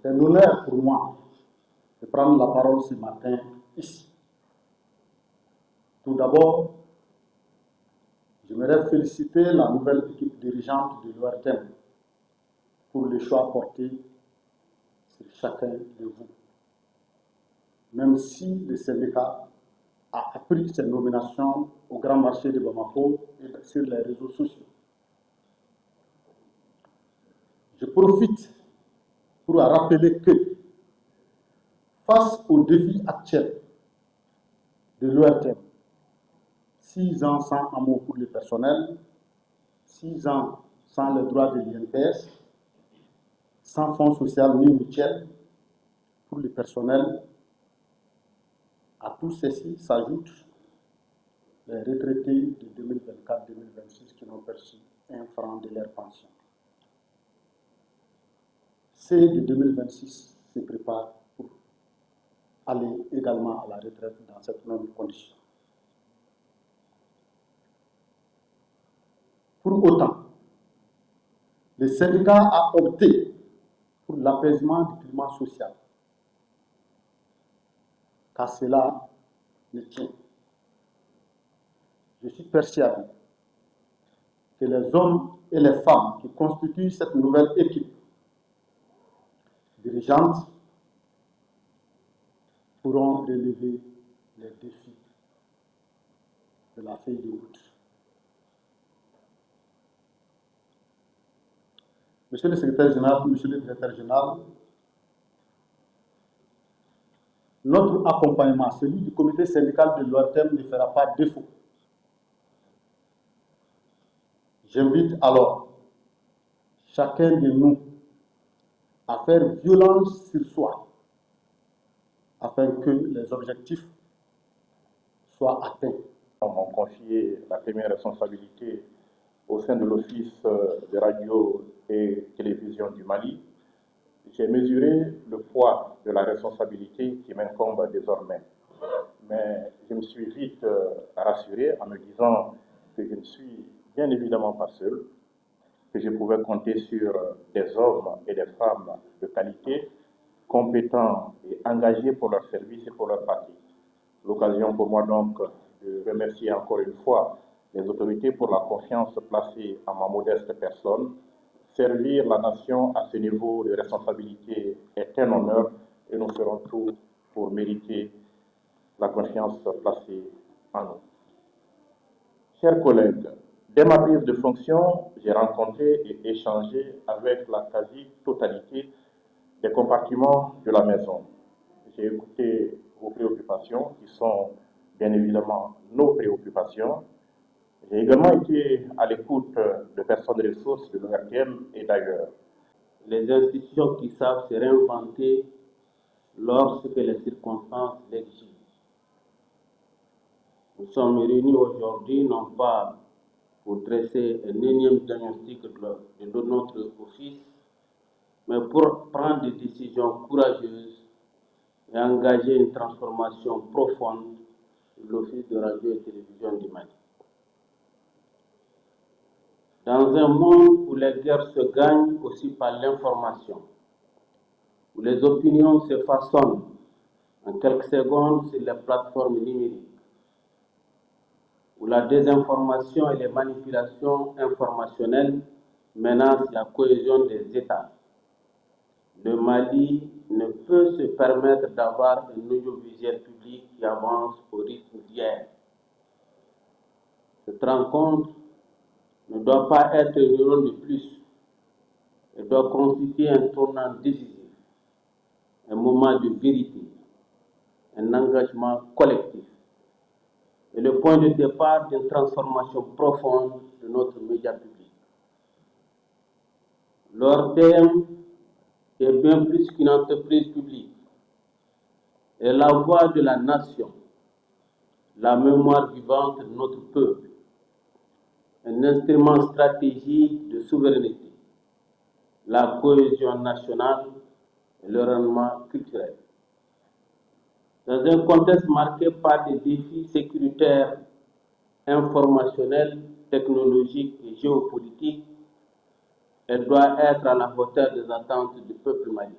C'est un honneur pour moi de prendre la parole ce matin ici. Tout d'abord, j'aimerais féliciter la nouvelle équipe dirigeante de l'ORTM pour le choix porté sur chacun de vous. Même si le syndicat a appris cette nomination au Grand Marché de Bamako et sur les réseaux sociaux. Je profite pour rappeler que, face aux défis actuels de l'ORTM, 6 ans sans amour pour le personnel, 6 ans sans les droits de l'INPS, sans fonds social ni mutuel pour le personnel, à tout ceci s'ajoutent les retraités de 2024-2026 qui n'ont perçu un franc de leur pension. Ceux de 2026 se préparent pour aller également à la retraite dans cette même condition. Pour autant, le syndicat a opté pour l'apaisement du climat social, car cela ne tient. Je suis persuadé que les hommes et les femmes qui constituent cette nouvelle équipe dirigeante pourront relever les défis de la feuille de route. Monsieur le secrétaire général, monsieur le directeur général, notre accompagnement, celui du comité syndical de l'ORTM, ne fera pas défaut. J'invite alors chacun de nous à faire violence sur soi afin que les objectifs soient atteints. On m'a confié la première responsabilité au sein de l'Office de radio et télévision du Mali. J'ai mesuré le poids de la responsabilité qui m'incombe désormais. Mais je me suis vite rassuré en me disant que je ne suis bien évidemment pas seul, que je pouvais compter sur des hommes et des femmes de qualité, compétents et engagés pour leur service et pour leur parti. L'occasion pour moi donc de remercier encore une fois les autorités pour la confiance placée en ma modeste personne. Servir la nation à ce niveau de responsabilité est un honneur et nous ferons tout pour mériter la confiance placée en nous. Chers collègues, dès ma prise de fonction, j'ai rencontré et échangé avec la quasi-totalité des compartiments de la maison. J'ai écouté vos préoccupations qui sont bien évidemment nos préoccupations. J'ai également été à l'écoute de personnes ressources de l'ORTM et d'ailleurs. Les institutions qui savent se réinventer lorsque les circonstances l'exigent. Nous sommes réunis aujourd'hui non pas pour dresser un énième diagnostic de notre office, mais pour prendre des décisions courageuses et engager une transformation profonde de l'Office de radio et télévision du Mali. Dans un monde où les guerres se gagnent aussi par l'information, où les opinions se façonnent en quelques secondes sur les plateformes numériques, où la désinformation et les manipulations informationnelles menacent la cohésion des États, le Mali ne peut se permettre d'avoir un audiovisuel public qui avance au rythme d'hier. Cette rencontre ne doit pas être une réunion de plus. Elle doit constituer un tournant décisif, un moment de vérité, un engagement collectif et le point de départ d'une transformation profonde de notre média public. L'ORTM est bien plus qu'une entreprise publique. Elle est la voix de la nation, la mémoire vivante de notre peuple, un instrument stratégique de souveraineté, la cohésion nationale et le rendement culturel. Dans un contexte marqué par des défis sécuritaires, informationnels, technologiques et géopolitiques, elle doit être à la hauteur des attentes du peuple malien.